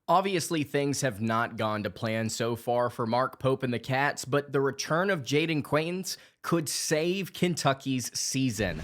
Obviously, things have not gone to plan so far for Mark Pope and the Cats, but the return of Jayden Quaintance could save Kentucky's season.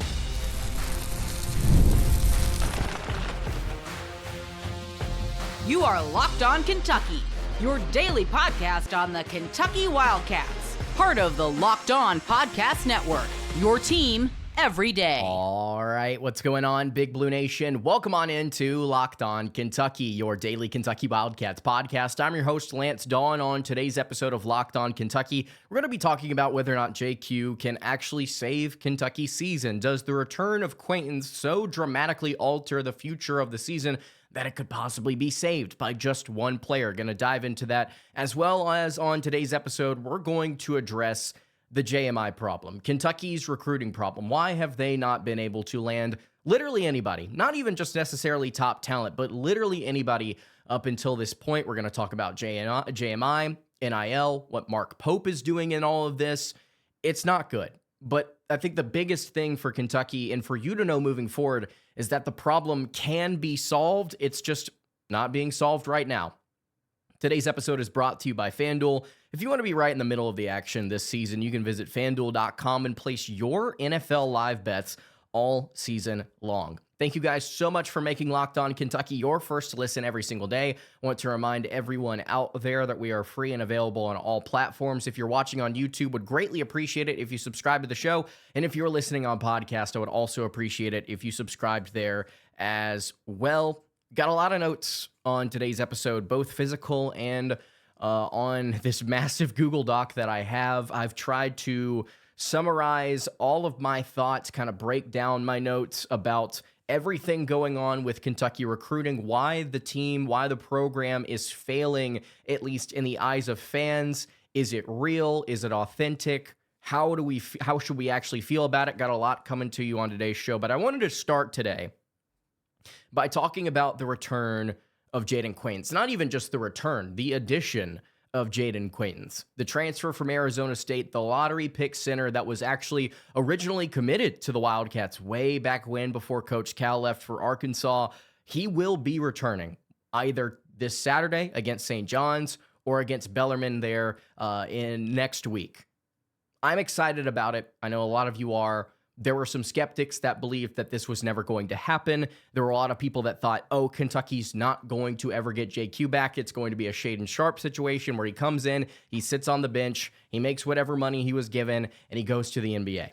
You are Locked On Kentucky, your daily podcast on the Kentucky Wildcats, part of the Locked On Podcast Network, your team every day. All right, what's going on, Big Blue Nation? Welcome on into Locked On Kentucky, your daily Kentucky Wildcats podcast. I'm your host, Lance Dawe, and on today's episode of Locked On Kentucky, we're going to be talking about whether or not JQ can actually save Kentucky's season. Does the return of Quaintance so dramatically alter the future of the season that it could possibly be saved by just one player? Going to dive into that, as well as on today's episode, we're going to address the JMI problem, Kentucky's recruiting problem. Why have they not been able to land literally anybody? Not even just necessarily top talent, but literally anybody up until this point. We're going to talk about JMI, NIL, what Mark Pope is doing in all of this. It's not good. But I think the biggest thing for Kentucky and for you to know moving forward is that the problem can be solved. It's just not being solved right now. Today's episode is brought to you by FanDuel. If you want to be right in the middle of the action this season, you can visit FanDuel.com and place your NFL live bets all season long. Thank you guys so much for making Locked On Kentucky your first listen every single day. I want to remind everyone out there that we are free and available on all platforms. If you're watching on YouTube, would greatly appreciate it if you subscribe to the show. And if you're listening on podcast, I would also appreciate it if you subscribed there as well. Got a lot of notes on today's episode, both physical and on this massive Google Doc that I have. I've tried to summarize all of my thoughts, kind of break down my notes about everything going on with Kentucky recruiting, why the team, why the program is failing, at least in the eyes of fans. Is it real? Is it authentic? How should we actually feel about it? Got a lot coming to you on today's show, but I wanted to start today by talking about the return of Jayden Quaintance. Not even just the return, the addition of Jayden Quaintance. The transfer from Arizona State, the lottery pick center that was actually originally committed to the Wildcats way back when, before Coach Cal left for Arkansas. He will be returning either this Saturday against St. John's or against Bellarmine there in next week. I'm excited about it. I know a lot of you are. There were some skeptics that believed that this was never going to happen. There were a lot of people that thought, oh, Kentucky's not going to ever get JQ back. It's going to be a Shaden Sharp situation where he comes in, he sits on the bench, he makes whatever money he was given, and he goes to the NBA.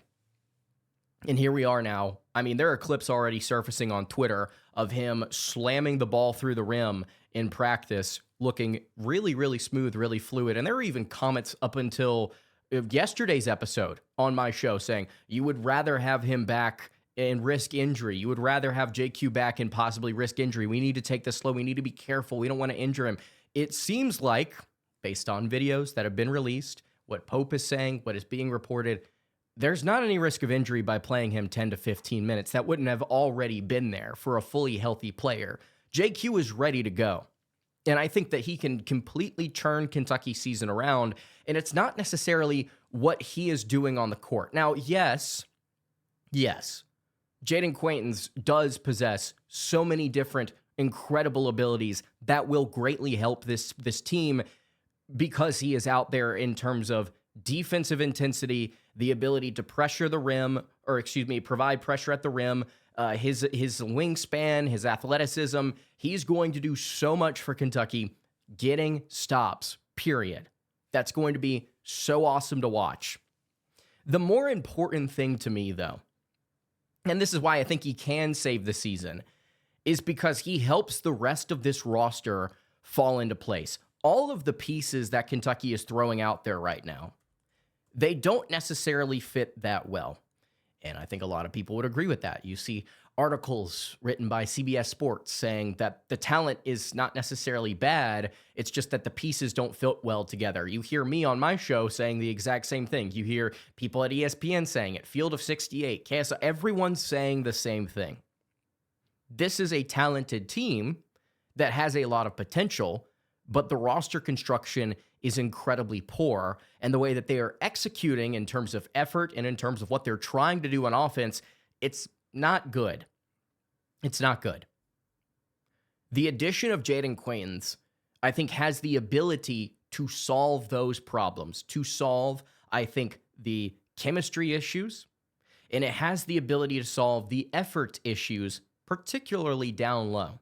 And here we are now. I mean, there are clips already surfacing on Twitter of him slamming the ball through the rim in practice, looking really, really smooth, really fluid. And there were even comments up until yesterday's episode on my show saying you would rather have him back and risk injury. You would rather have JQ back and possibly risk injury. We need to take this slow. We need to be careful. We don't want to injure him. It seems like, based on videos that have been released, what Pope is saying, what is being reported, there's not any risk of injury by playing him 10 to 15 minutes. That wouldn't have already been there for a fully healthy player. JQ is ready to go. And I think that he can completely turn Kentucky's season around. And it's not necessarily what he is doing on the court. Now, yes, Jayden Quaintance does possess so many different incredible abilities that will greatly help this team, because he is out there in terms of defensive intensity, the ability to pressure the rim, provide pressure at the rim, his wingspan, his athleticism. He's going to do so much for Kentucky getting stops, period. That's going to be so awesome to watch. The more important thing to me, though, and this is why I think he can save the season, is because he helps the rest of this roster fall into place. All of the pieces that Kentucky is throwing out there right now, they don't necessarily fit that well. And I think a lot of people would agree with that. You see articles written by CBS Sports saying that the talent is not necessarily bad. It's just that the pieces don't fit well together. You hear me on my show saying the exact same thing. You hear people at ESPN saying it, Field of 68, KSL, everyone's saying the same thing. This is a talented team that has a lot of potential, but the roster construction is incredibly poor, and the way that they are executing in terms of effort and in terms of what they're trying to do on offense, it's not good. It's not good. The addition of Jayden Quaintance I think has the ability to solve those problems, to solve, I think, the chemistry issues, and it has the ability to solve the effort issues, particularly down low.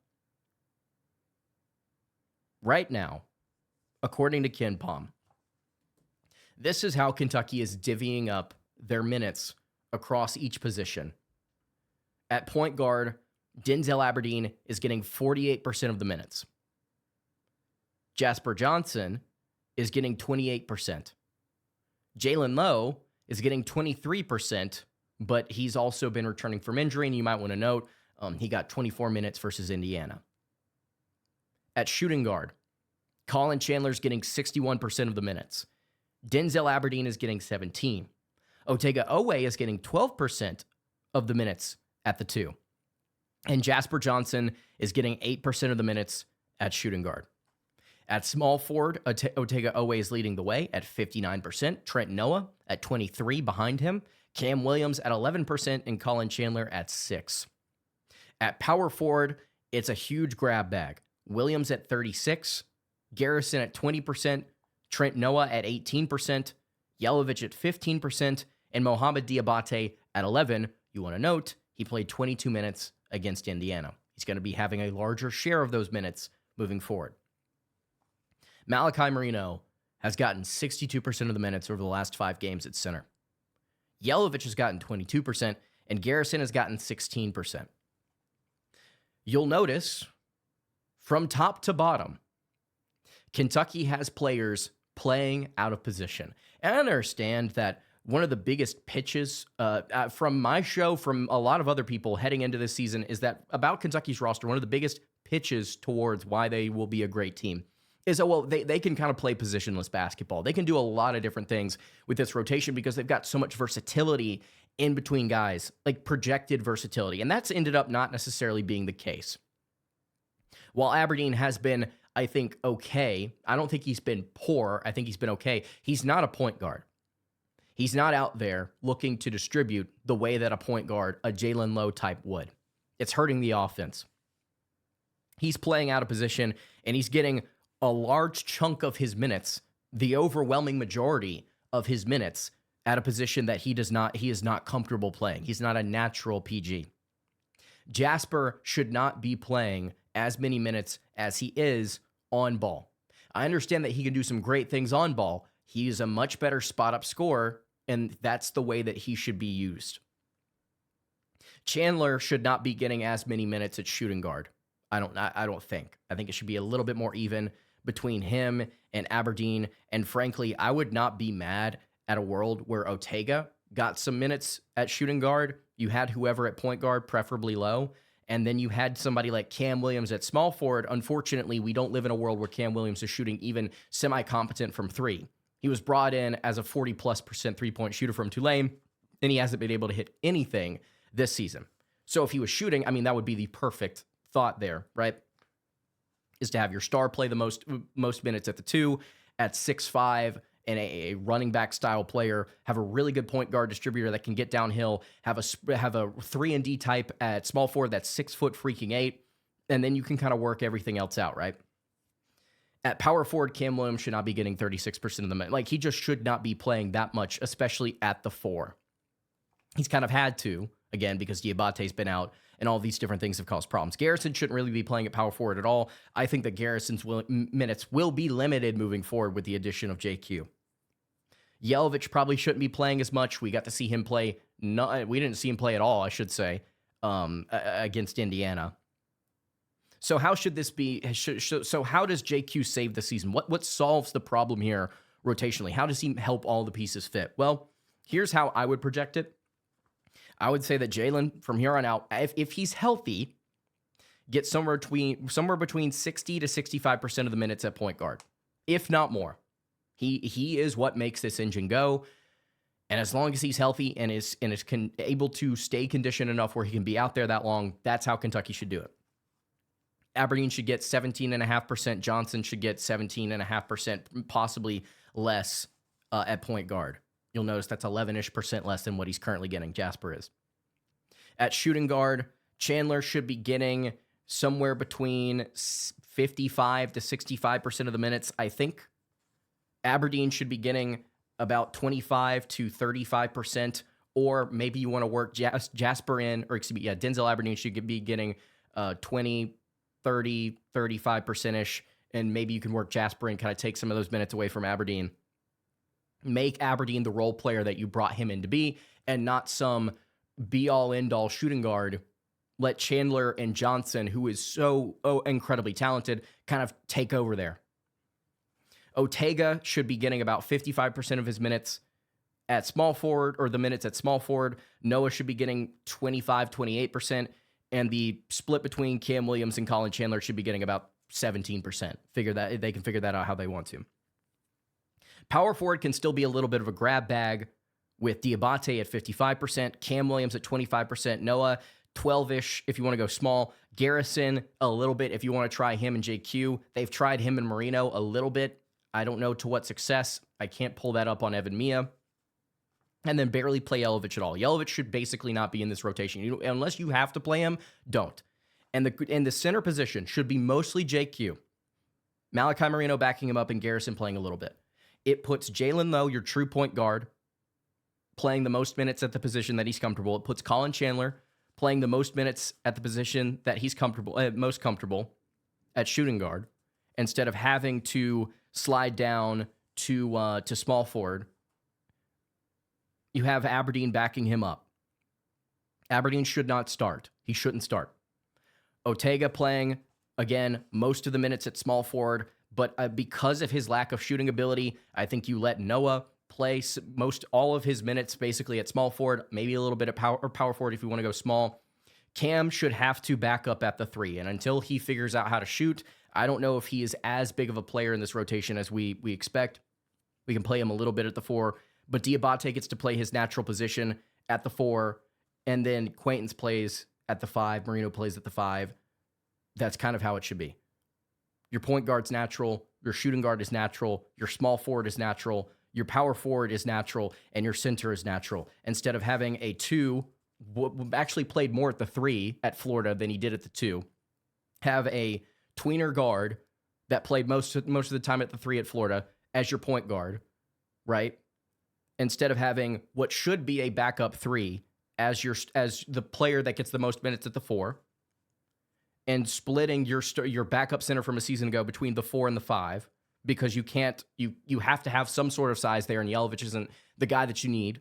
Right now, according to KenPom, this is how Kentucky is divvying up their minutes across each position. At point guard, Denzel Aberdeen is getting 48% of the minutes. Jasper Johnson is getting 28%. Jalen Lowe is getting 23%, but he's also been returning from injury, and you might want to note he got 24 minutes versus Indiana. At shooting guard, Colin Chandler's getting 61% of the minutes. Denzel Aberdeen is getting 17. Otega Owe is getting 12% of the minutes at the 2. And Jasper Johnson is getting 8% of the minutes at shooting guard. At small forward, Otega Owe is leading the way at 59%. Trent Noah at 23% behind him. Cam Williams at 11% and Colin Chandler at 6%. At power forward, it's a huge grab bag. Williams at 36%, Garrison at 20%, Trent Noah at 18%, Yelovich at 15%, and Mohamed Diabate at 11%. You want to note, he played 22 minutes against Indiana. He's going to be having a larger share of those minutes moving forward. Malachi Marino has gotten 62% of the minutes over the last 5 games at center. Yelovich has gotten 22%, and Garrison has gotten 16%. You'll notice, from top to bottom, Kentucky has players playing out of position. And I understand that one of the biggest pitches from my show, from a lot of other people heading into this season, is that about Kentucky's roster, one of the biggest pitches towards why they will be a great team is that, well, they can kind of play positionless basketball. They can do a lot of different things with this rotation because they've got so much versatility in between guys, like projected versatility. And that's ended up not necessarily being the case. While Aberdeen has been, I think, okay, I don't think he's been poor. I think he's been okay. He's not a point guard. He's not out there looking to distribute the way that a point guard, a Jalen Lowe type would. It's hurting the offense. He's playing out of position, and he's getting a large chunk of his minutes, the overwhelming majority of his minutes, at a position that he is not comfortable playing. He's not a natural PG. Jasper should not be playing as many minutes as he is on ball. I understand that he can do some great things on ball. He's a much better spot-up scorer, and that's the way that he should be used. Chandler should not be getting as many minutes at shooting guard. I don't think. I think it should be a little bit more even between him and Aberdeen, and frankly, I would not be mad at a world where Otega got some minutes at shooting guard. You had whoever at point guard, preferably Low, and then you had somebody like Cam Williams at small forward. Unfortunately, we don't live in a world where Cam Williams is shooting even semi-competent from 3. He was brought in as a 40+% three-point shooter from Tulane, and he hasn't been able to hit anything this season. So if he was shooting, I mean, that would be the perfect thought there, right? Is to have your star play the most minutes at the 2, at 6'5", and a running back style player, have a really good point guard distributor that can get downhill, have a 3-and-D type at small forward that's 6 foot freaking 8, and then you can kind of work everything else out, right? At power forward, Cam Williams should not be getting 36% of the minutes. Like, he just should not be playing that much, especially at the 4. He's kind of had to, again, because Diabate's been out, and all these different things have caused problems. Garrison shouldn't really be playing at power forward at all. I think that Garrison's minutes will be limited moving forward with the addition of JQ. Yelovich probably shouldn't be playing as much. We got to see him play. We didn't see him play at all, I should say, against Indiana. So how should this be? So how does JQ save the season? What solves the problem here rotationally? How does he help all the pieces fit? Well, here's how I would project it. I would say that Jalen, from here on out, if he's healthy, gets somewhere between 60 to 65% of the minutes at point guard, if not more. He is what makes this engine go, and as long as he's healthy and is able to stay conditioned enough where he can be out there that long, that's how Kentucky should do it. Aberdeen should get 17.5%. Johnson should get 17.5%, possibly less at point guard. You'll notice that's 11-ish% less than what he's currently getting. Jasper is. At shooting guard, Chandler should be getting somewhere between 55 to 65% of the minutes. I think Aberdeen should be getting about 25 to 35%, or maybe you want to work Jasper in, or excuse me, Denzel Aberdeen should be getting 20, 30, 35%-ish, and maybe you can work Jasper in, kind of take some of those minutes away from Aberdeen. Make Aberdeen the role player that you brought him in to be, and not some be-all, end-all shooting guard. Let Chandler and Johnson, who is so incredibly talented, kind of take over there. Ortega should be getting about 55% of his minutes at small forward, or the minutes at small forward. Noah should be getting 25, 28%, and the split between Cam Williams and Colin Chandler should be getting about 17%. They can figure that out how they want to. Power forward can still be a little bit of a grab bag with Diabate at 55%, Cam Williams at 25%, Noah 12-ish if you want to go small, Garrison a little bit if you want to try him and JQ. They've tried him and Marino a little bit. I don't know to what success. I can't pull that up on Evan Mia. And then barely play Yelovich at all. Yelovich should basically not be in this rotation. Unless you have to play him, don't. And the center position should be mostly JQ. Malachi Marino backing him up and Garrison playing a little bit. It puts Jalen Lowe, your true point guard, playing the most minutes at the position that he's comfortable. It puts Colin Chandler playing the most minutes at the position that he's most comfortable at shooting guard, instead of having to slide down to small forward. You have Aberdeen backing him up. Aberdeen should not start. He shouldn't start. Ortega playing, again, most of the minutes at small forward, but because of his lack of shooting ability, I think you let Noah play all of his minutes basically at small forward, maybe a little bit of power forward if you want to go small. Cam should have to back up at the 3, and until he figures out how to shoot, I don't know if he is as big of a player in this rotation as we expect. We can play him a little bit at the 4, but Diabate gets to play his natural position at the 4, and then Quaintance plays at the 5, Marino plays at the 5. That's kind of how it should be. Your point guard's natural, your shooting guard is natural, your small forward is natural, your power forward is natural, and your center is natural. Instead of having a 2, actually played more at the 3 at Florida than he did at the 2, have a tweener guard that played most of the time at the 3 at Florida as your point guard, right? Instead of having what should be a backup 3 as the player that gets the most minutes at the 4, and splitting your backup center from a season ago between the 4 and the 5, because you have to have some sort of size there, and Yelovich isn't the guy that you need.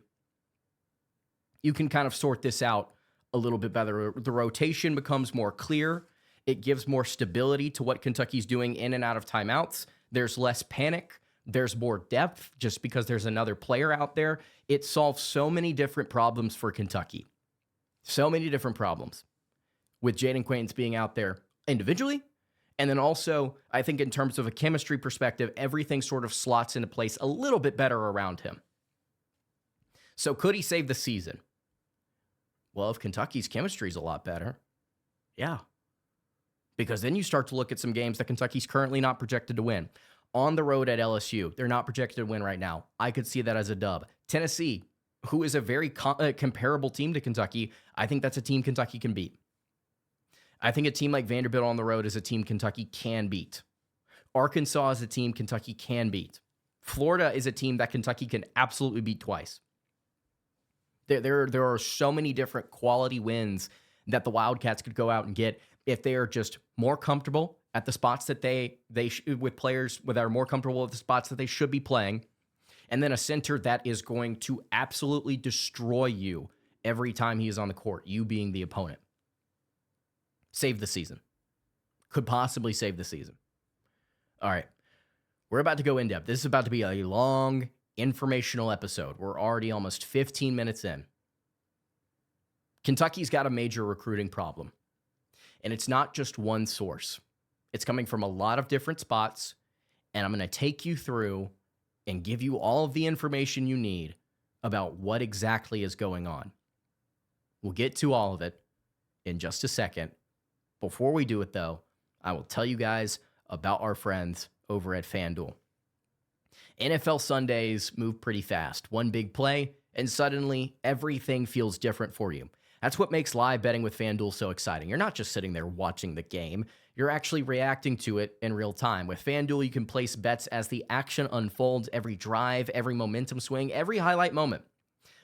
You can kind of sort this out a little bit better. The rotation becomes more clear. It gives more stability to what Kentucky's doing in and out of timeouts. There's less panic. There's more depth just because there's another player out there. It solves so many different problems for Kentucky. So many different problems with Jaden Quaintance being out there individually. And then also, I think in terms of a chemistry perspective, everything sort of slots into place a little bit better around him. So could he save the season? Well, if Kentucky's chemistry is a lot better, yeah. Because then you start to look at some games that Kentucky's currently not projected to win. On the road at LSU, they're not projected to win right now. I could see that as a dub. Tennessee, who is a very comparable team to Kentucky, I think that's a team Kentucky can beat. I think a team like Vanderbilt on the road is a team Kentucky can beat. Arkansas is a team Kentucky can beat. Florida is a team that Kentucky can absolutely beat twice. There are so many different quality wins that the Wildcats could go out and get if they are just more comfortable at the spots that with players that are more comfortable at the spots that they should be playing, and then a center that is going to absolutely destroy you every time he is on the court, you being the opponent. Save the season. Could possibly save the season. All right. We're about to go in depth. This is about to be a long, informational episode. We're already almost 15 minutes in. Kentucky's got a major recruiting problem. And it's not just one source. It's coming from a lot of different spots. And I'm going to take you through and give you all of the information you need about what exactly is going on. We'll get to all of it in just a second. Before we do it, though, I will tell you guys about our friends over at FanDuel. NFL Sundays move pretty fast. One big play, and suddenly everything feels different for you. That's what makes live betting with FanDuel so exciting. You're not just sitting there watching the game, you're actually reacting to it in real time. With FanDuel, you can place bets as the action unfolds, every drive, every momentum swing, every highlight moment.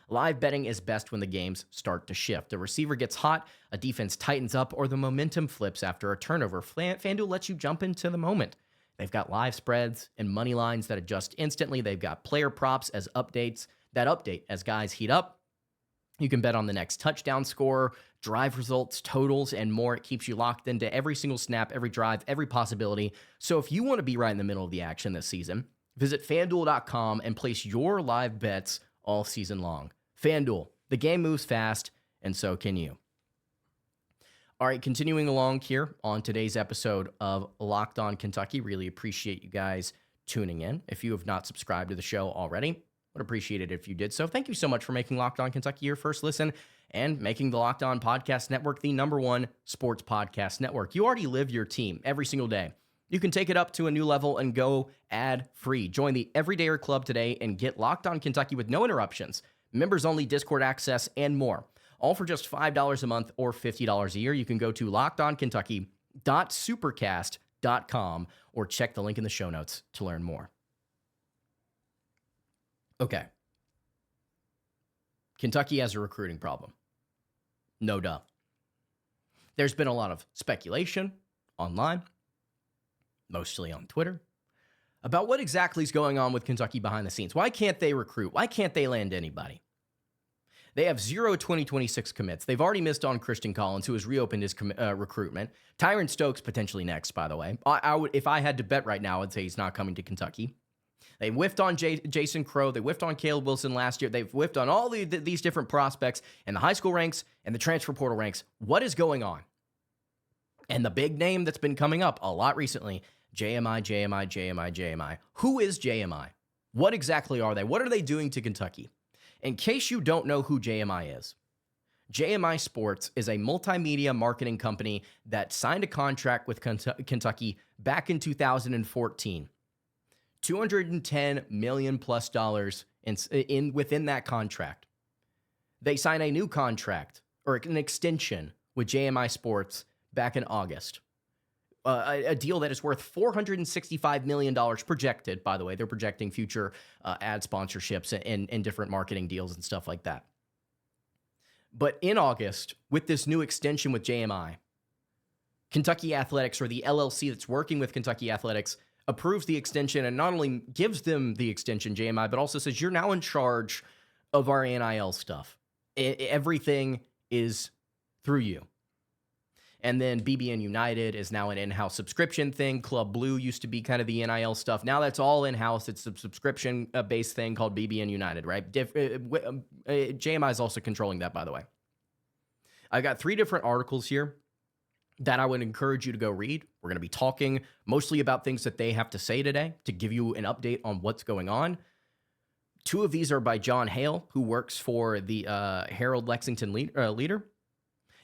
Live betting is best when the games start to shift. A receiver gets hot, a defense tightens up, or the momentum flips after a turnover. FanDuel lets you jump into the moment. They've got live spreads and money lines that adjust instantly. They've got player props as updates that update as guys heat up. You can bet on the next touchdown score, drive results, totals, and more. It keeps you locked into every single snap, every drive, every possibility. So if you want to be right in the middle of the action this season, visit FanDuel.com and place your live bets all season long. FanDuel, the game moves fast, and so can you. All right, continuing along here on today's episode of Locked On Kentucky. Really appreciate you guys tuning in. If you have not subscribed to the show already, would appreciate it if you did so. Thank you so much for making Locked On Kentucky your first listen and making the Locked On Podcast Network the #1 sports podcast network. You already live your team every single day. You can take it up to a new level and go ad-free. Join the Everydayer Club today and get Locked On Kentucky with no interruptions, members-only Discord access, and more. All for just $5 a month or $50 a year. You can go to lockedonkentucky.supercast.com or check the link in the show notes to learn more. Okay. Kentucky has a recruiting problem. No duh. There's been a lot of speculation online, mostly on Twitter, about what exactly is going on with Kentucky behind the scenes. Why can't they recruit? Why can't they land anybody? They have 0 2026 commits. They've already missed on Christian Collins, who has reopened his recruitment. Tyron Stokes potentially next, by the way. I would, if I had to bet right now, I'd say he's not coming to Kentucky. They whiffed on Jason Crow. They whiffed on Caleb Wilson last year. They've whiffed on all these different prospects in the high school ranks and the transfer portal ranks. What is going on? And the big name that's been coming up a lot recently, JMI. Who is JMI? What exactly are they? What are they doing to Kentucky? In case you don't know who JMI is, JMI Sports is a multimedia marketing company that signed a contract with Kentucky back in 2014. $210 million plus within that contract. They sign a new contract or an extension with JMI Sports back in August. A deal that is worth $465 million projected, by the way. They're projecting future ad sponsorships and different marketing deals and stuff like that. But in August, with this new extension with JMI, Kentucky Athletics, or the LLC that's working with Kentucky Athletics, approves the extension and not only gives them the extension, JMI, but also says, you're now in charge of our NIL stuff. Everything is through you. And then BBN United is now an in-house subscription thing. Club Blue used to be kind of the NIL stuff. Now that's all in-house. It's a subscription-based thing called BBN United, right? JMI is also controlling that, by the way. I've got 3 different articles here that I would encourage you to go read. We're going to be talking mostly about things that they have to say today to give you an update on what's going on. 2 of these are by John Hale, who works for the Herald Lexington Leader.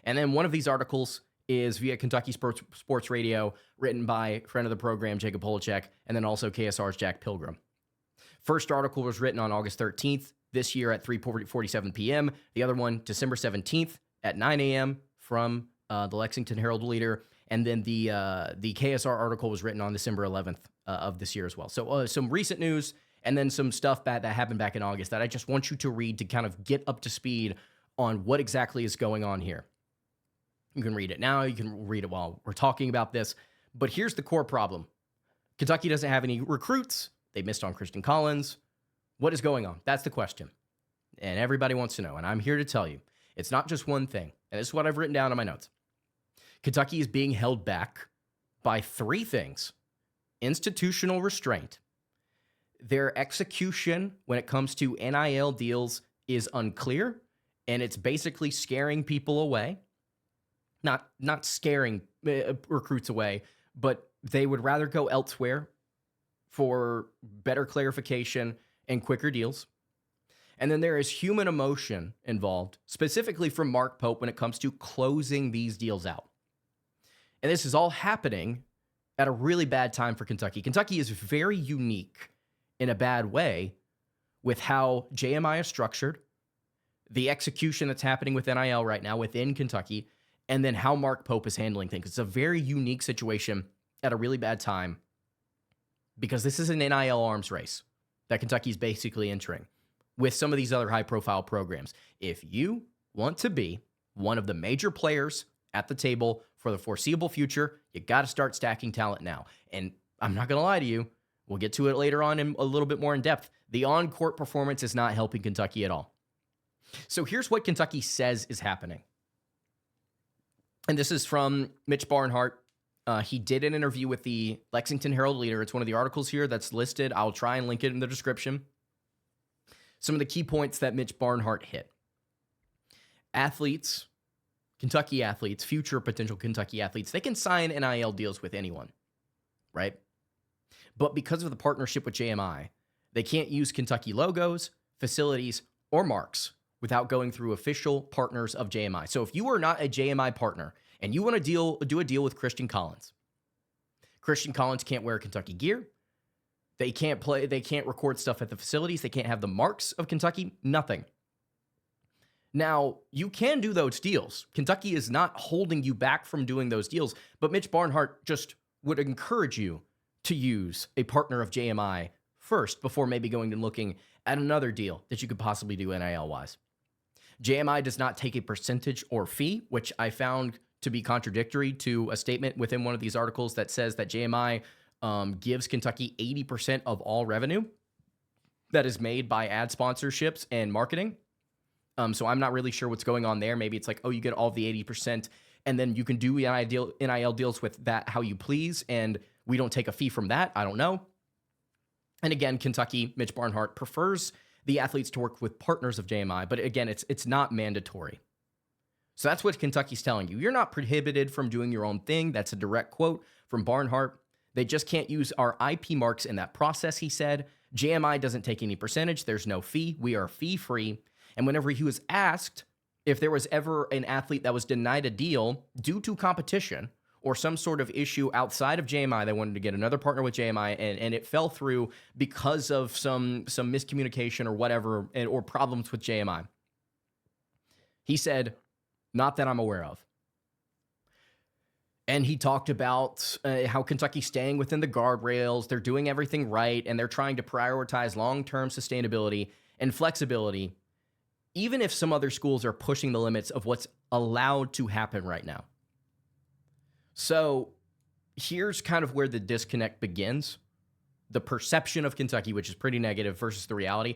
And then one of these articles is via Kentucky Sports Radio, written by friend of the program, Jacob Polachek, and then also KSR's Jack Pilgrim. First article was written on August 13th this year at 3:47 p.m. The other one, December 17th at 9 a.m. from the Lexington Herald Leader. And then the KSR article was written on December 11th of this year as well. So some recent news and then some stuff that happened back in August that I just want you to read to kind of get up to speed on what exactly is going on here. You can read it now. You can read it while we're talking about this. But here's the core problem. Kentucky doesn't have any recruits. They missed on Christian Collins. What is going on? That's the question. And everybody wants to know. And I'm here to tell you, it's not just one thing. And this is what I've written down in my notes. Kentucky is being held back by 3 things. Institutional restraint. Their execution when it comes to NIL deals is unclear. And it's basically scaring people away. Not scaring recruits away, but they would rather go elsewhere for better clarification and quicker deals. And then there is human emotion involved, specifically from Mark Pope when it comes to closing these deals out. And this is all happening at a really bad time for Kentucky. Kentucky is very unique in a bad way with how JMI is structured. the execution that's happening with NIL right now within Kentucky, and then how Mark Pope is handling things. It's a very unique situation at a really bad time because this is an NIL arms race that Kentucky is basically entering with some of these other high-profile programs. If you want to be one of the major players at the table for the foreseeable future, you got to start stacking talent now. And I'm not going to lie to you, we'll get to it later on in a little bit more in depth. The on-court performance is not helping Kentucky at all. So here's what Kentucky says is happening. And this is from Mitch Barnhart. He did an interview with the Lexington Herald-Leader. It's one of the articles here that's listed. I'll try and link it in the description. Some of the key points that Mitch Barnhart hit. Athletes, Kentucky athletes, future potential Kentucky athletes, they can sign NIL deals with anyone, right? But because of the partnership with JMI, they can't use Kentucky logos, facilities, or marks without going through official partners of JMI. So if you are not a JMI partner and you want to do a deal with Christian Collins can't wear Kentucky gear. They can't record stuff at the facilities. They can't have the marks of Kentucky, nothing. Now, you can do those deals. Kentucky is not holding you back from doing those deals, but Mitch Barnhart just would encourage you to use a partner of JMI first before maybe going and looking at another deal that you could possibly do NIL-wise. JMI does not take a percentage or fee, which I found to be contradictory to a statement within one of these articles that says that JMI gives Kentucky 80% of all revenue that is made by ad sponsorships and marketing. So I'm not really sure what's going on there. Maybe it's like, oh, you get all the 80%, and then you can do NIL deals with that how you please, and we don't take a fee from that. I don't know. And again, Kentucky, Mitch Barnhart prefers the athletes to work with partners of JMI, but again, it's not mandatory. So that's what Kentucky's telling you. You're not prohibited from doing your own thing. That's a direct quote from Barnhart. They just can't use our IP marks in that process, he said. JMI doesn't take any percentage. There's no fee. We are fee-free. And whenever he was asked if there was ever an athlete that was denied a deal due to competition or some sort of issue outside of JMI, they wanted to get another partner with JMI, and it fell through because of some miscommunication or whatever, or problems with JMI. He said, not that I'm aware of. And he talked about how Kentucky's staying within the guardrails, they're doing everything right, and they're trying to prioritize long-term sustainability and flexibility, even if some other schools are pushing the limits of what's allowed to happen right now. So here's kind of where the disconnect begins. The perception of Kentucky, which is pretty negative, versus the reality.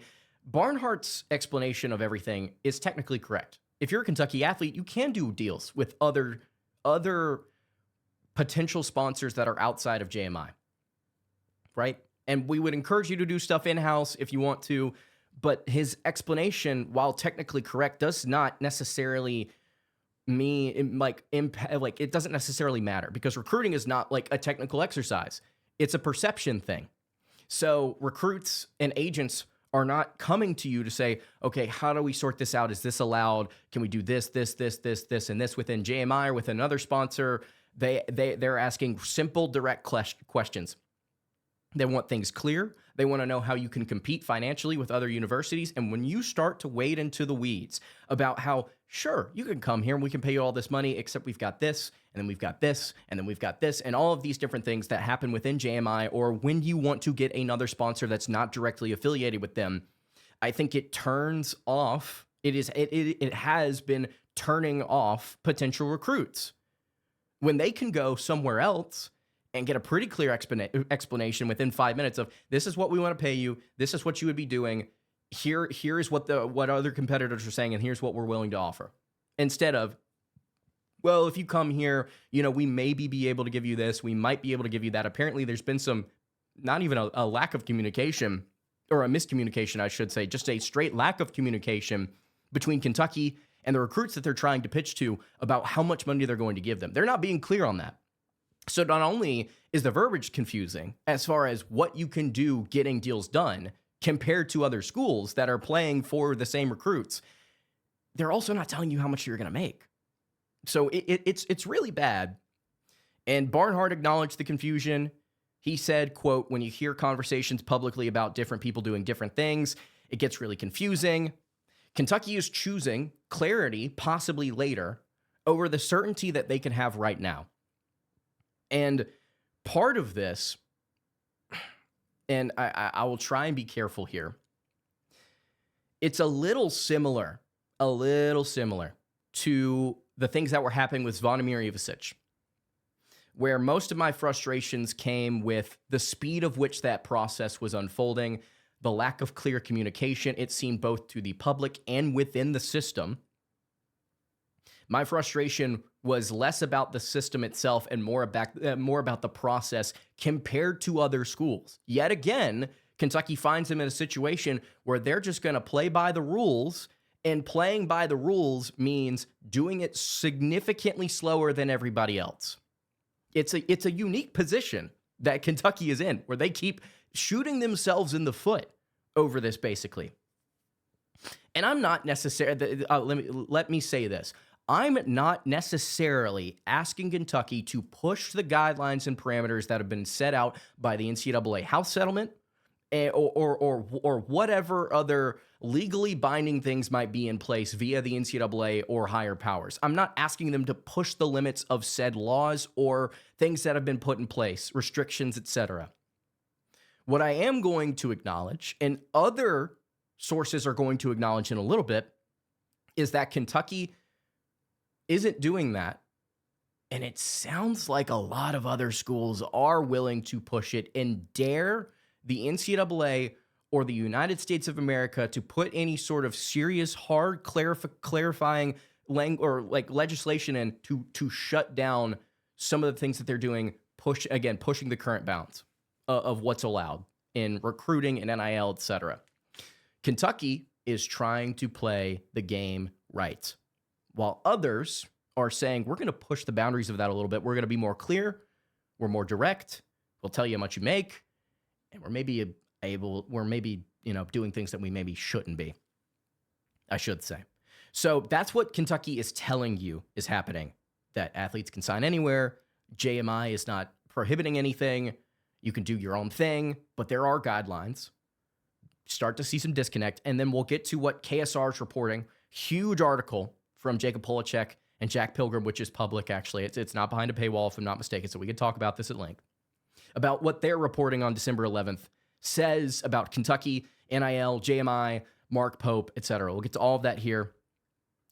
Barnhart's explanation of everything is technically correct. If you're a Kentucky athlete, you can do deals with other potential sponsors that are outside of JMI, right? And we would encourage you to do stuff in-house if you want to, but his explanation, while technically correct, does not necessarily mean it doesn't necessarily matter, because recruiting is not like a technical exercise. It's a perception thing. So recruits and agents are not coming to you to say, okay, how do we sort this out? Is this allowed? Can we do this, and this within JMI or with another sponsor? They're asking simple, direct questions. They want things clear. They want to know how you can compete financially with other universities. And when you start to wade into the weeds about how, sure, you can come here and we can pay you all this money, except we've got this, and then we've got this, and then we've got this, and all of these different things that happen within JMI, or when you want to get another sponsor that's not directly affiliated with them, I think it turns off. It has been turning off potential recruits. When they can go somewhere else and get a pretty clear explanation within 5 minutes of, this is what we want to pay you, this is what you would be doing, here is what other competitors are saying, and here's what we're willing to offer. Instead of, well, if you come here, we maybe be able to give you this, we might be able to give you that. Apparently there's been some, not even a lack of communication, or a miscommunication, I should say, just a straight lack of communication between Kentucky and the recruits that they're trying to pitch to about how much money they're going to give them. They're not being clear on that. So not only is the verbiage confusing as far as what you can do getting deals done compared to other schools that are playing for the same recruits, they're also not telling you how much you're going to make. So it's really bad. And Barnhart acknowledged the confusion. He said, quote, when you hear conversations publicly about different people doing different things, it gets really confusing. Kentucky is choosing clarity, possibly later, over the certainty that they can have right now. And part of this, and I will try and be careful here, it's a little similar to the things that were happening with Zvonimir Ivicic, where most of my frustrations came with the speed of which that process was unfolding, the lack of clear communication, it seemed both to the public and within the system. My frustration was less about the system itself and more about the process compared to other schools. Yet again, Kentucky finds them in a situation where they're just going to play by the rules, and playing by the rules means doing it significantly slower than everybody else. It's a unique position that Kentucky is in, where they keep shooting themselves in the foot over this, basically. And I'm not necessarily, let me say this. I'm not necessarily asking Kentucky to push the guidelines and parameters that have been set out by the NCAA House settlement or whatever other legally binding things might be in place via the NCAA or higher powers. I'm not asking them to push the limits of said laws or things that have been put in place, restrictions, etc. What I am going to acknowledge, and other sources are going to acknowledge in a little bit, is that Kentucky isn't doing that. And it sounds like a lot of other schools are willing to push it and dare the NCAA or the United States of America to put any sort of serious, hard, clarifying legislation in to shut down some of the things that they're doing, pushing the current bounds of what's allowed in recruiting and NIL, etc. Kentucky is trying to play the game right, while others are saying, we're going to push the boundaries of that a little bit. We're going to be more clear. We're more direct. We'll tell you how much you make. And we're maybe doing things that we maybe shouldn't be, I should say. So that's what Kentucky is telling you is happening, that athletes can sign anywhere. JMI is not prohibiting anything. You can do your own thing, but there are guidelines. Start to see some disconnect. And then we'll get to what KSR is reporting. Huge article from Jacob Polachek and Jack Pilgrim, which is public, actually. It's not behind a paywall, if I'm not mistaken, so we can talk about this at length, about what they're reporting on December 11th says about Kentucky, NIL, JMI, Mark Pope, etc. We'll get to all of that here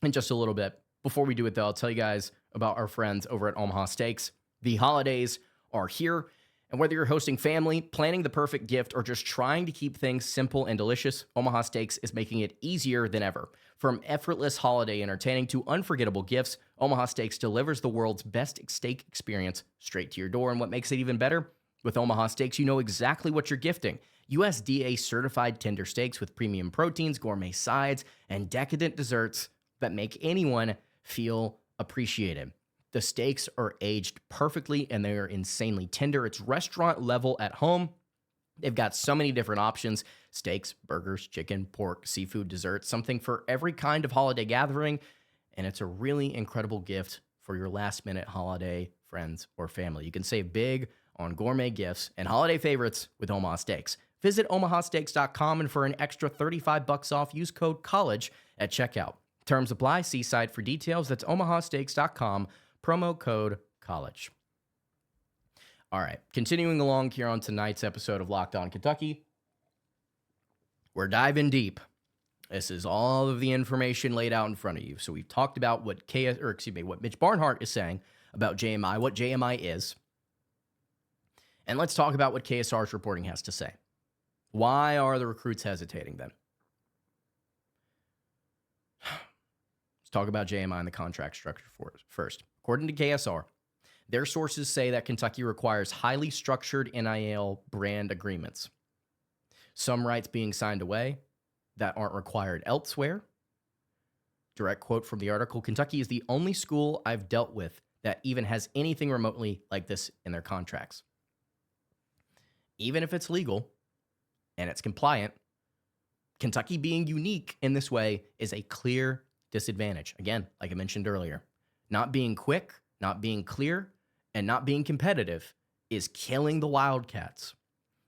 in just a little bit. Before we do it, though, I'll tell you guys about our friends over at Omaha Steaks. The holidays are here, and whether you're hosting family, planning the perfect gift, or just trying to keep things simple and delicious, Omaha Steaks is making it easier than ever. From effortless holiday entertaining to unforgettable gifts, Omaha Steaks delivers the world's best steak experience straight to your door. And what makes it even better? With Omaha Steaks, you know exactly what you're gifting. USDA-certified tender steaks with premium proteins, gourmet sides, and decadent desserts that make anyone feel appreciated. The steaks are aged perfectly, and they are insanely tender. It's restaurant level at home. They've got so many different options: steaks, burgers, chicken, pork, seafood, desserts, something for every kind of holiday gathering. And it's a really incredible gift for your last-minute holiday friends or family. You can save big on gourmet gifts and holiday favorites with Omaha Steaks. Visit omahasteaks.com, and for an extra $35 off, use code COLLEGE at checkout. Terms apply. See site for details. That's omahasteaks.com, promo code COLLEGE. All right, continuing along here on tonight's episode of Locked On Kentucky, we're diving deep. This is all of the information laid out in front of you. So we've talked about what Mitch Barnhart is saying about JMI, what JMI is. And let's talk about what KSR's reporting has to say. Why are the recruits hesitating then? Let's talk about JMI and the contract structure first. According to KSR, their sources say that Kentucky requires highly structured NIL brand agreements. Some rights being signed away that aren't required elsewhere. Direct quote from the article: Kentucky is the only school I've dealt with that even has anything remotely like this in their contracts. Even if it's legal and it's compliant, Kentucky being unique in this way is a clear disadvantage. Again, like I mentioned earlier, not being quick, not being clear, and not being competitive is killing the Wildcats.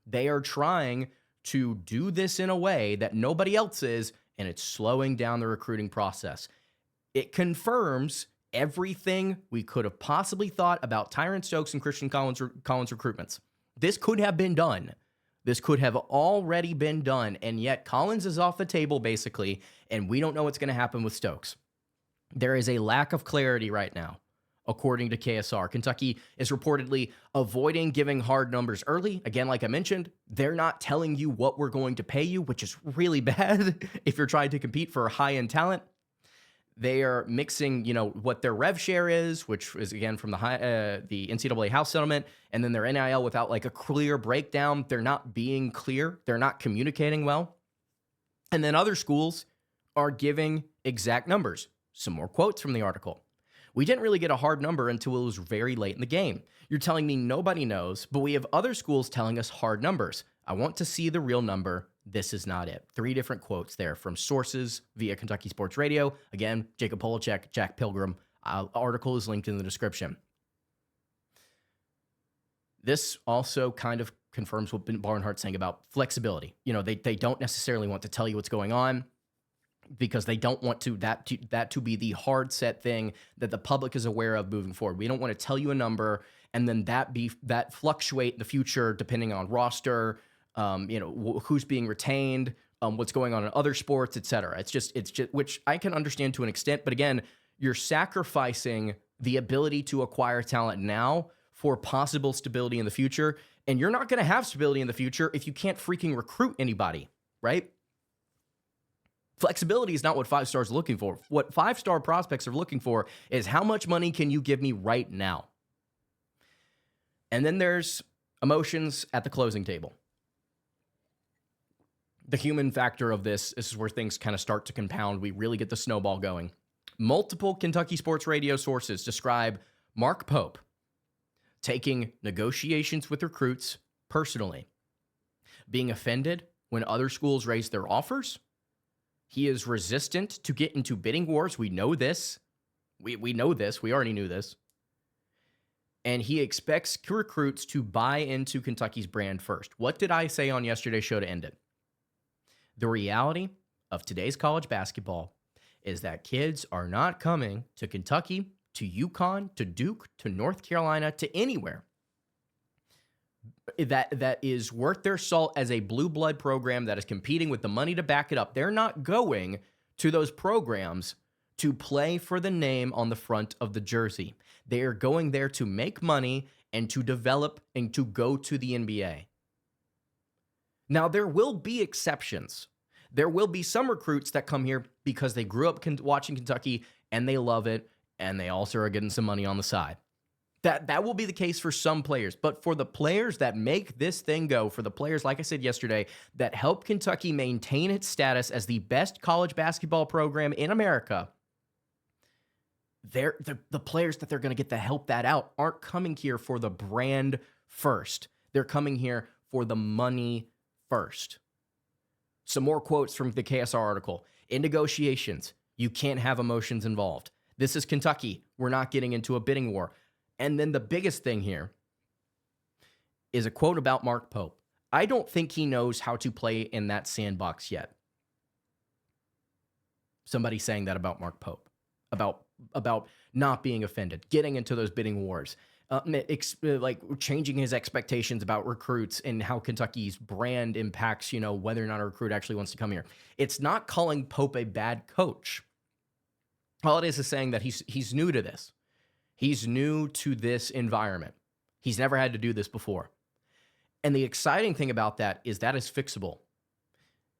They are trying to do this in a way that nobody else is, and it's slowing down the recruiting process. It confirms everything we could have possibly thought about Tyron Stokes and Christian Collins recruitments. This could have been done. This could have already been done, and yet Collins is off the table, basically, and we don't know what's going to happen with Stokes. There is a lack of clarity right now, according to KSR. Kentucky is reportedly avoiding giving hard numbers early. Again, like I mentioned, they're not telling you what we're going to pay you, which is really bad if you're trying to compete for high-end talent. They are mixing, what their rev share is, which is, again, from the NCAA House settlement, and then their NIL without, like, a clear breakdown. They're not being clear. They're not communicating well. And then other schools are giving exact numbers. Some more quotes from the article. We didn't really get a hard number until it was very late in the game. You're telling me nobody knows, but we have other schools telling us hard numbers. I want to see the real number. This is not it. 3 different quotes there from sources via Kentucky Sports Radio. Again, Jacob Polachek, Jack Pilgrim. Article is linked in the description. This also kind of confirms what Barnhart's saying about flexibility. They don't necessarily want to tell you what's going on because they don't want that to be the hard set thing that the public is aware of moving forward. We don't want to tell you a number and then that fluctuate in the future depending on roster, who's being retained, what's going on in other sports, et cetera. It's just, which I can understand to an extent, but again, you're sacrificing the ability to acquire talent now for possible stability in the future. And you're not going to have stability in the future if you can't freaking recruit anybody, right? Flexibility is not what 5 stars are looking for. What 5-star prospects are looking for is how much money can you give me right now? And then there's emotions at the closing table. The human factor of this is where things kind of start to compound. We really get the snowball going. Multiple Kentucky Sports Radio sources describe Mark Pope taking negotiations with recruits personally, being offended when other schools raise their offers. He is resistant to get into bidding wars. We know this. We know this. We already knew this. And he expects recruits to buy into Kentucky's brand first. What did I say on yesterday's show to end it? The reality of today's college basketball is that kids are not coming to Kentucky, to UConn, to Duke, to North Carolina, to anywhere that is worth their salt as a blue blood program that is competing with the money to back it up. They're not going to those programs to play for the name on the front of the jersey. They are going there to make money and to develop and to go to the NBA. Now, there will be exceptions. There will be some recruits that come here because they grew up watching Kentucky and they love it, and they also are getting some money on the side. That will be the case for some players. But for the players that make this thing go, for the players, like I said yesterday, that help Kentucky maintain its status as the best college basketball program in America, the players that they're going to get to help that out aren't coming here for the brand first. They're coming here for the money first. Some more quotes from the KSR article. In negotiations, you can't have emotions involved. This is Kentucky. We're not getting into a bidding war. And then the biggest thing here is a quote about Mark Pope. I don't think he knows how to play in that sandbox yet. Somebody saying that about Mark Pope, about not being offended, getting into those bidding wars, like changing his expectations about recruits and how Kentucky's brand impacts, whether or not a recruit actually wants to come here. It's not calling Pope a bad coach. All it is saying that he's new to this. He's new to this environment. He's never had to do this before. And the exciting thing about that is fixable.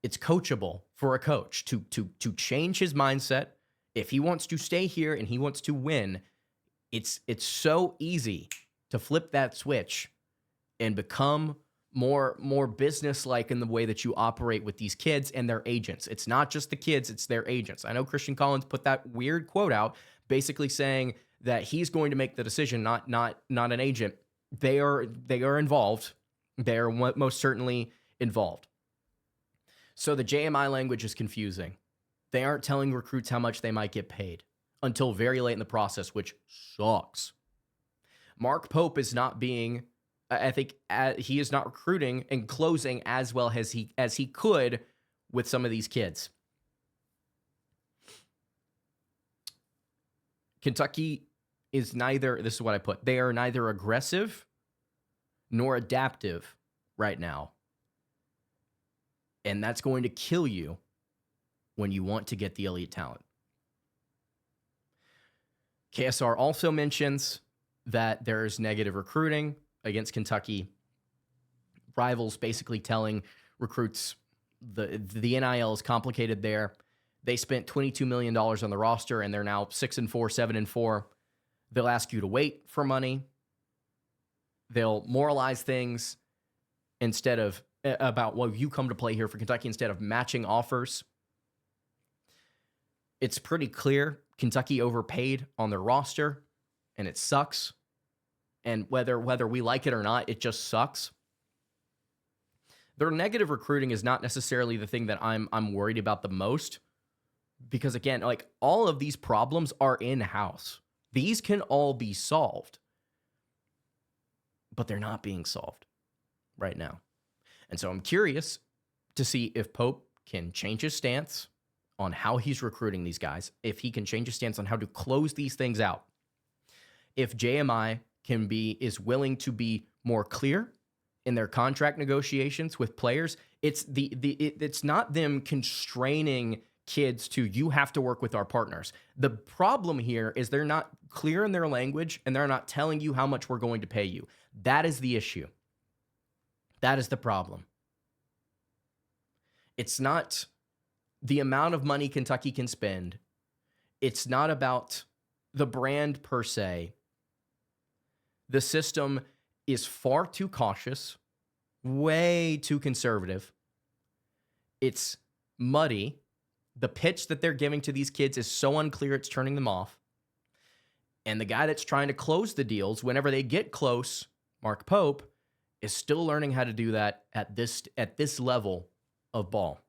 It's coachable for a coach to change his mindset. If he wants to stay here and he wants to win, it's so easy to flip that switch and become more business-like in the way that you operate with these kids and their agents. It's not just the kids, it's their agents. I know Christian Collins put that weird quote out basically saying that he's going to make the decision, not an agent. They are involved. They are most certainly involved. So the JMI language is confusing. They aren't telling recruits how much they might get paid until very late in the process, which sucks. Mark Pope is not being, I think he is not recruiting and closing as well as he could with some of these kids. Kentucky is neither, this is what I put, they are neither aggressive nor adaptive right now. And that's going to kill you when you want to get the elite talent. KSR also mentions that there's negative recruiting against Kentucky. Rivals basically telling recruits the NIL is complicated there. They spent $22 million on the roster, and they're now 6-4, 7-4. They'll ask you to wait for money. They'll moralize things instead of about, well, you come to play here for Kentucky instead of matching offers. It's pretty clear Kentucky overpaid on their roster, and it sucks. And whether we like it or not, it just sucks. Their negative recruiting is not necessarily the thing that I'm worried about the most, because again, like, all of these problems are in-house. These can all be solved, but they're not being solved right now. And so I'm curious to see if Pope can change his stance on how he's recruiting these guys, if he can change his stance on how to close these things out. If JMI is willing to be more clear in their contract negotiations with players, it's not them constraining kids to, you have to work with our partners. The problem here is they're not clear in their language, and they're not telling you how much we're going to pay you. That is the issue. That is the problem. It's not the amount of money Kentucky can spend. It's not about the brand per se. The system is far too cautious, way too conservative. It's muddy. The pitch that they're giving to these kids is so unclear, it's turning them off. And the guy that's trying to close the deals, whenever they get close, Mark Pope, is still learning how to do that at this level of ball.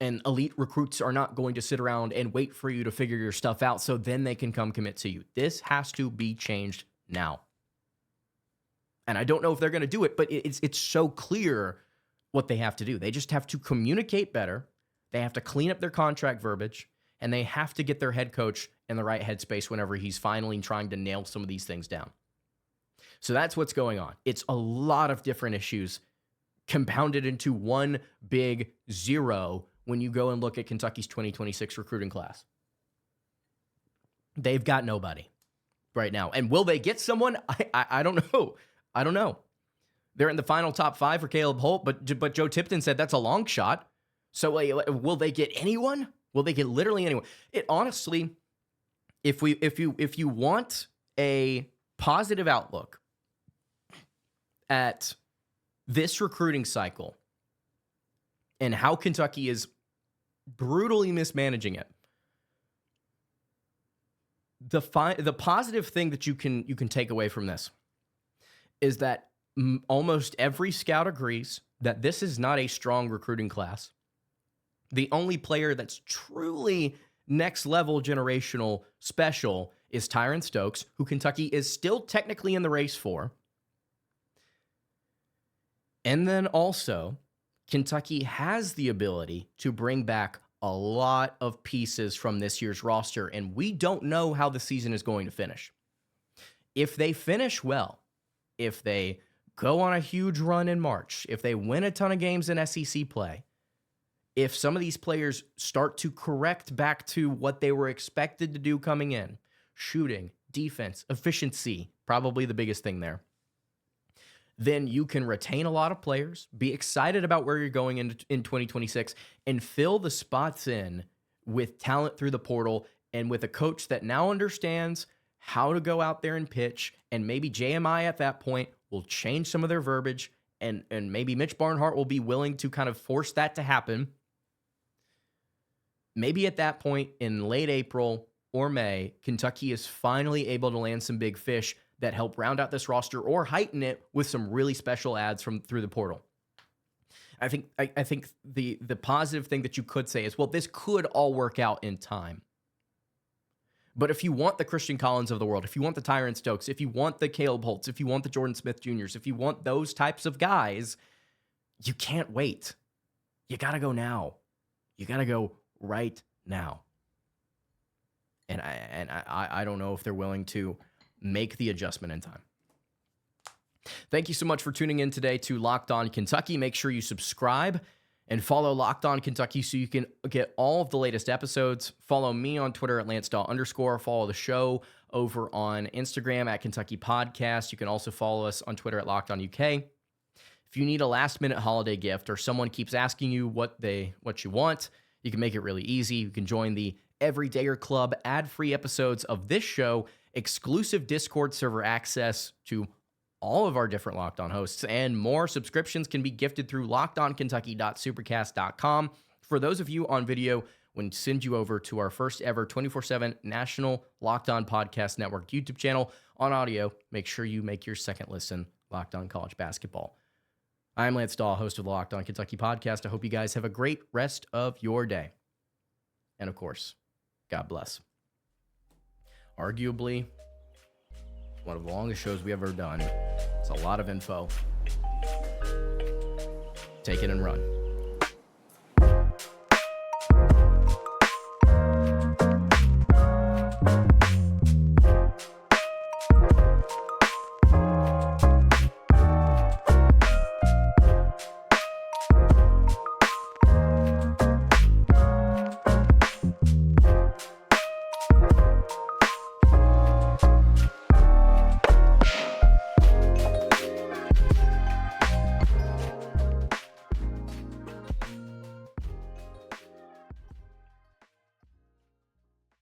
And elite recruits are not going to sit around and wait for you to figure your stuff out so then they can come commit to you. This has to be changed now. And I don't know if they're going to do it, but it's so clear what they have to do. They just have to communicate better. They have to clean up their contract verbiage, and they have to get their head coach in the right headspace whenever he's finally trying to nail some of these things down. So that's what's going on. It's a lot of different issues compounded into one big zero when you go and look at Kentucky's 2026 recruiting class. They've got nobody right now. And will they get someone? I don't know. I don't know. They're in the final top 5 for Caleb Holt, but Joe Tipton said that's a long shot. So will they get anyone? Will they get literally anyone? It honestly, if you want a positive outlook at this recruiting cycle and how Kentucky is brutally mismanaging it, the positive thing that you can take away from this is that almost every scout agrees that this is not a strong recruiting class. The only player that's truly next level generational special is Tyron Stokes, who Kentucky is still technically in the race for. And then also, Kentucky has the ability to bring back a lot of pieces from this year's roster, and we don't know how the season is going to finish. If they finish well, if they go on a huge run in March, if they win a ton of games in SEC play, if some of these players start to correct back to what they were expected to do coming in, shooting, defense, efficiency, probably the biggest thing there, then you can retain a lot of players, be excited about where you're going in 2026, and fill the spots in with talent through the portal and with a coach that now understands how to go out there and pitch. And maybe JMI at that point will change some of their verbiage, and maybe Mitch Barnhart will be willing to kind of force that to happen. Maybe at that point in late April or May, Kentucky is finally able to land some big fish that help round out this roster or heighten it with some really special ads through the portal. I think the positive thing that you could say is, well, this could all work out in time. But if you want the Christian Collins of the world, if you want the Tyron Stokes, if you want the Caleb Holtz, if you want the Jordan Smith Jr.'s, if you want those types of guys, you can't wait. You got to go now. You got to go right now. And I don't know if they're willing to make the adjustment in time. Thank you so much for tuning in today to Locked On Kentucky. Make sure you subscribe and follow Locked On Kentucky so you can get all of the latest episodes. Follow me on Twitter at Lance Dawe_. Follow the show over on Instagram at Kentucky Podcast. You can also follow us on Twitter at Locked On UK. If you need a last-minute holiday gift or someone keeps asking you what you want, you can make it really easy. You can join the Everydayer Club, ad-free episodes of this show, exclusive Discord server access to all of our different Locked On hosts, and more. Subscriptions can be gifted through lockedonkentucky.supercast.com. For those of you on video, we'll send you over to our first ever 24/7 national Locked On Podcast Network YouTube channel. On audio, make sure you make your second listen Locked On College Basketball. I'm Lance Dawe, host of the Locked On Kentucky podcast. I hope you guys have a great rest of your day. And of course, God bless. Arguably, one of the longest shows we ever done. It's a lot of info. Take it and run.